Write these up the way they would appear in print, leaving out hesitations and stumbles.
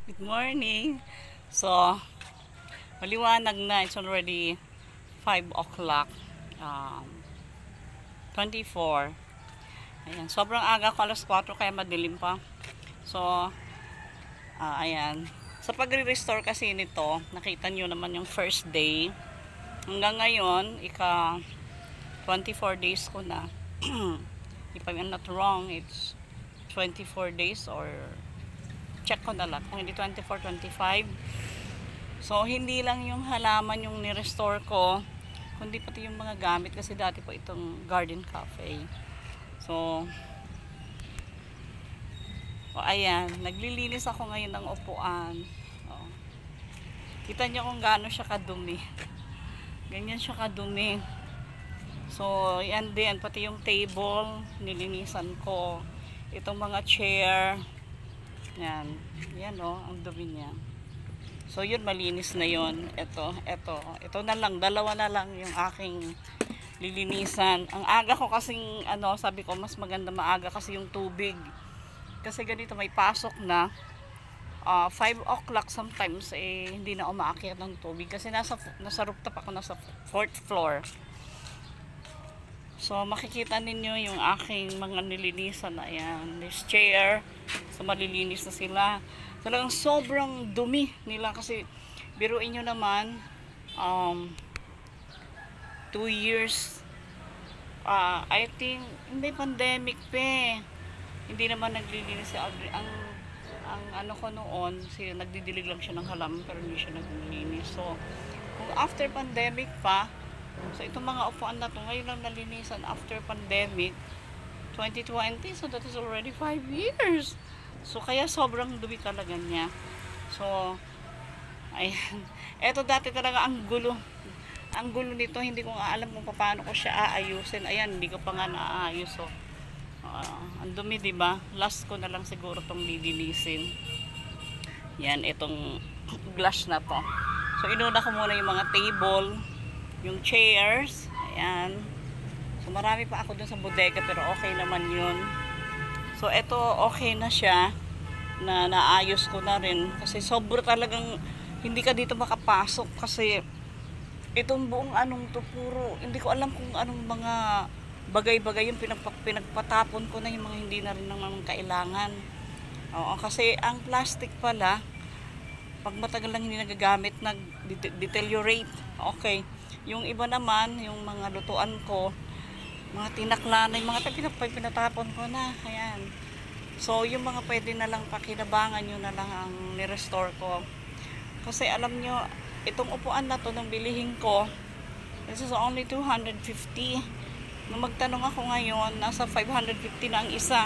Good morning. So, maliwanag na. It's already 5 o'clock. 24. Ayan. Sobrang aga ko, alas 4, kaya madilim pa. So, ayan. Sa pagre-restore kasi nito, nakita nyo naman yung first day. Hanggang ngayon, 24 days ko na. If I'm not wrong, it's 24 days or check ko na lang kung hindi 24, 25. So hindi lang yung halaman yung ni-restore ko, kundi pati yung mga gamit, kasi dati po itong garden cafe. So ayan, naglilinis ako ngayon ng upuan. Kita nyo kung gaano siya kadumi. Ganyan siya kadumi. So yan din, pati yung table nilinisan ko. Itong mga chair, yan, ang dumi niya. So yun, malinis na yun. Ito na lang, dalawa na lang yung aking lilinisan. Ang aga ko kasing, sabi ko, mas maganda maaga kasi yung tubig. Kasi ganito, may pasok na. 5 o'clock sometimes, hindi na umaakyat ng tubig. Kasi nasa rooftop ako, nasa 4th floor. So makikita ninyo yung aking mga nilinisan na yan. This chair, so malilinis na sila. Talagang sobrang dumi nila kasi biruin nyo naman, 2 years, I think, hindi pandemic pa. Hindi naman naglilinis si Audrey. Ang ano ko noon, nagdidilig lang siya ng halaman pero hindi siya naglilinis. So kung after pandemic pa, so itong mga upuan na to ngayon lang nalinisan after pandemic 2020, so that is already 5 years. So kaya sobrang dumi talaga niya. So ayan, eto dati talaga ang gulo nito, hindi ko nga alam kung paano ko siya aayusin. Ayan, hindi ko pa nga naaayos. So ang dumi, diba? Last ko na lang siguro tong lilinisin. Yan, itong glass na to. So inuna ko muna yung mga table, yung chairs, ayan. So marami pa ako dun sa bodega pero okay naman yun. So ito okay na siya, na naayos ko na rin kasi sobra talagang hindi ka dito makapasok kasi itong buong to puro, hindi ko alam kung anong mga bagay-bagay yung pinagpatapon ko na, yung mga hindi na rin naman kailangan. Oo, kasi ang plastic pala, pag matagal lang hindi nagagamit, nag-deteriorate. Okay. Yung iba naman, yung mga lutuan ko, mga tinaklanay, mga pinatapon ko na. Ayan. So, yung mga pwede na lang pakinabangan, yun na lang ang ni-restore ko. Kasi alam nyo, itong upuan na to, nung bilihin ko, this is only 250. Nung magtanong ako ngayon, nasa 550 na ang isa.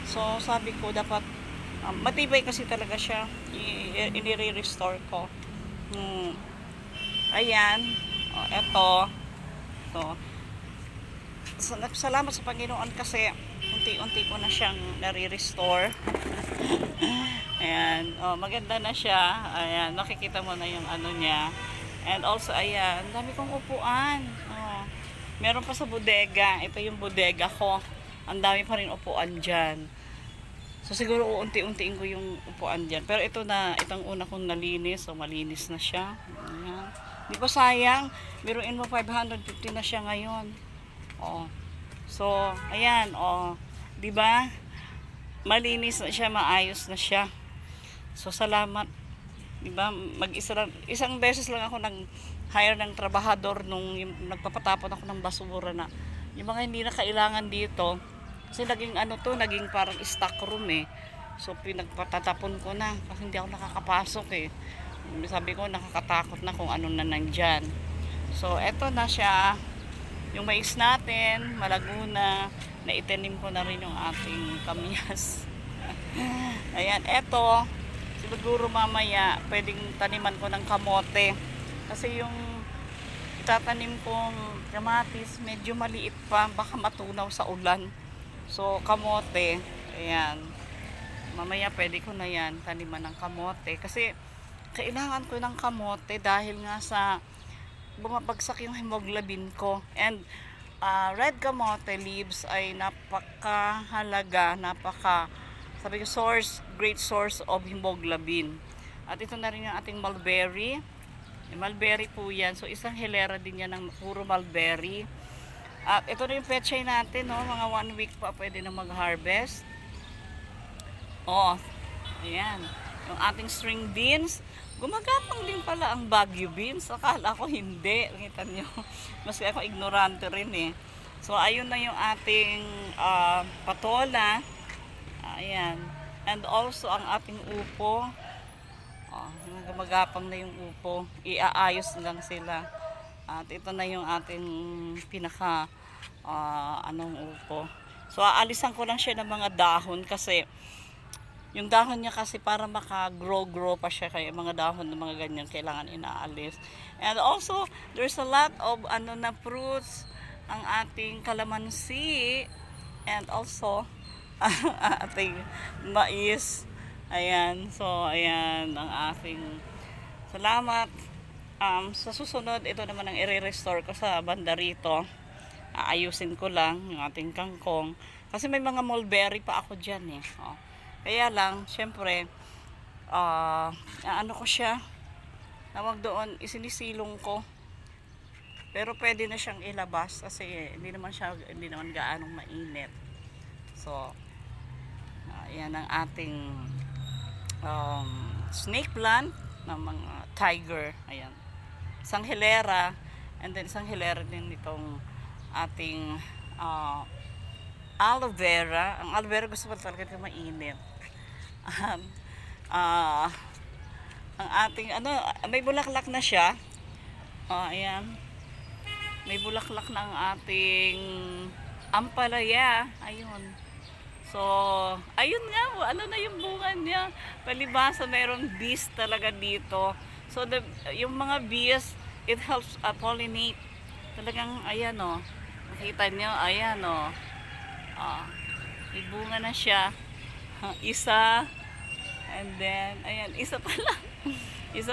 So, sabi ko, dapat, matibay kasi talaga siya. I-re-restore ko. Ayan. Eto. So, salamat sa Panginoon kasi unti-unti ko na siyang nare-restore. Ayan. Maganda na siya. Ayan. Nakikita mo na yung ano niya. And also, ayan. Dami kong upuan. Meron pa sa bodega. Ito yung bodega ko. Ang dami pa rin upuan dyan. So, siguro unti-untiin ko yung upuan dyan. Pero itong una kong nalinis. So, malinis na siya. Ayan. Di ba sayang? Biruin mo 550 na siya ngayon. So, ayan. Di ba? Malinis na siya, maayos na siya. So, salamat. Di ba? Isang beses lang ako nag-hire ng trabahador nung nagpapatapon ako ng basura na yung mga hindi na kailangan dito. Kasi naging parang stock room eh. So, pinagpatatapon ko na kasi hindi ako nakakapasok eh. Sabi ko, nakakatakot na kung ano na nandyan. So, eto na siya. Yung mais natin, malago na. Naitanim ko na rin yung ating kamyas. Ayan, eto. Siguro mamaya, pwedeng taniman ko ng kamote. Kasi yung itatanim kong kamatis, medyo maliit pa. Baka matunaw sa ulan. So, kamote. Ayan. Mamaya, pwede ko na yan, taniman ng kamote. Kasi, kailangan ko ng kamote dahil nga sa bumabagsak yung hemoglobin ko. And red kamote leaves ay napakahalaga, napaka sabi ko, great source of hemoglobin. At ito na rin yung ating mulberry. Mulberry po yan. So, isang hilera din yan ng puro mulberry. At ito na yung pechay natin, no? Mga 1 week pa pwede na mag-harvest. Oh, ayan. Yung ating string beans. Gumagapang din pala ang Baguio beans. Akala ko hindi. Kita nyo. Mas ako ignorante rin eh. So, ayun na yung ating patola. Ayan. And also, ang ating upo. Gumagapang na yung upo. Iaayos lang sila. At ito na yung ating pinaka upo. So, aalisan ko lang siya ng mga dahon kasi yung dahon niya kasi para maka-grow pa siya, kaya mga dahon ng mga ganyan kailangan inaalis. And also, there's a lot of na fruits, ang ating kalamansi, and also ating mais. Ayan, so ayan ang ating salamat. Sa susunod, ito naman ang i-restore ko sa banda rito. Aayusin ko lang yung ating kangkong kasi may mga mulberry pa ako dyan eh. Kaya lang, syempre, ano ko siya, nawag doon, isinisilong ko. Pero pwede na siyang ilabas kasi hindi naman gaanong mainit. So, yan ang ating snake plant ng mga tiger. Ayan. Isang hilera, and then isang hilera din itong ating aloe vera. Ang aloe vera gusto ko talaga mainit. Ang ating may bulaklak na siya. Ayan, may bulaklak na ang ating ampalaya. Ayun, so ayun nga, na yung bunga niya. Palibasa mayroong bees talaga dito. So yung mga bees, it helps pollinate talagang. Ayan nakita nyo, ayan may bunga na siya. Isa, and then ayan, isa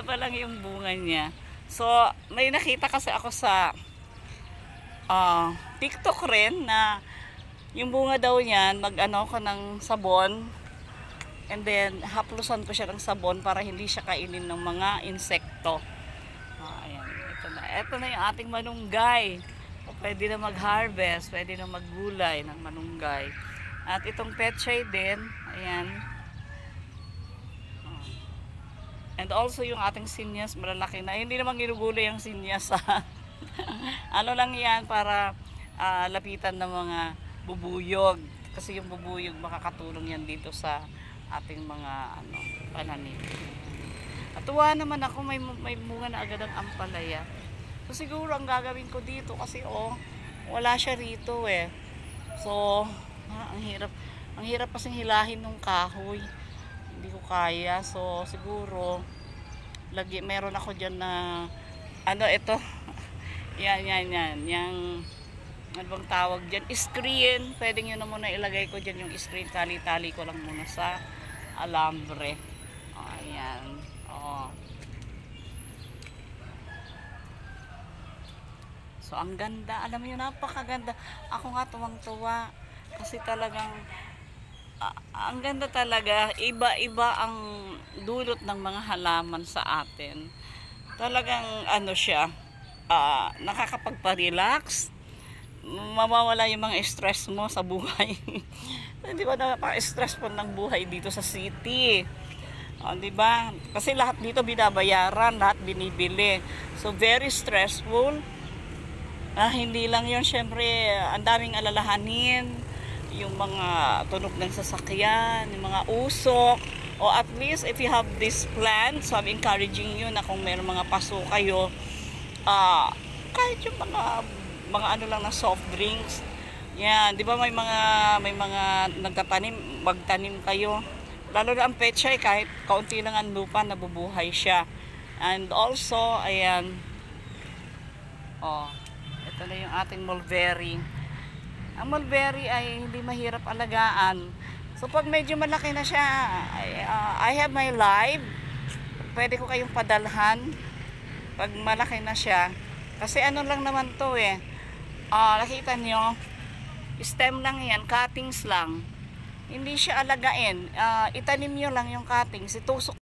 pa lang yung bunga niya. So may nakita kasi ako sa TikTok rin na yung bunga daw niyan, mag-ko ng sabon, and then haplusan ko siya ng sabon para hindi siya kainin ng mga insekto. Ayan, ito na yung ating malunggay. Pwede na mag-harvest, pwede na maggulay ng malunggay. At itong pechay din, ayan. And also yung ating sinyas, malalaki na. Hindi naman ginugulay yung sinyas. Ano lang yan para lapitan ng mga bubuyog. Kasi yung bubuyog makakatulong yan dito sa ating mga pananim. At tuwa naman ako, may bunga na agad ang ampalaya. So siguro ang gagawin ko dito kasi wala siya rito eh. So ang hirap kasing hilahin ng kahoy. Hindi ko kaya. So siguro meron ako diyan na ito. yan yung ano bang tawag diyan, screen. Pwedeng yun na muna ilagay ko diyan yung screen. Tali-tali ko lang muna sa alambre. Ayan. So ang ganda, alam mo yun, napakaganda. Ako nga tuwang-tuwa kasi talagang ang ganda talaga. Iba-iba ang dulot ng mga halaman sa atin. Talagang siya, nakakapagpa-relax. Mawawala yung mga stress mo sa buhay. Hindi ba napaka-stress po ng buhay dito sa city? Di ba? Kasi lahat dito binabayaran, lahat binibili. So very stressful. Hindi lang yun, syempre, ang daming alalahanin, yung mga tunog ng sasakyan, yung mga usok, o at least if you have this plan, so I'm encouraging you na kung mayroong mga paso kayo, kahit yung mga lang na soft drinks, yan, di ba may mga nagtatanim, magtanim kayo, lalo na ang pechay, kahit kaunti lang ang lupa, nabubuhay siya. And also, ayan, ito na yung ating mulberry. Ang mulberry ay hindi mahirap alagaan. So pag medyo malaki na siya, I have my live. Pwede ko kayong padalhan pag malaki na siya. Kasi lang naman to eh. Nakita nyo, stem lang yan, cuttings lang. Hindi siya alagain. Itanim nyo lang yung cuttings. Itusok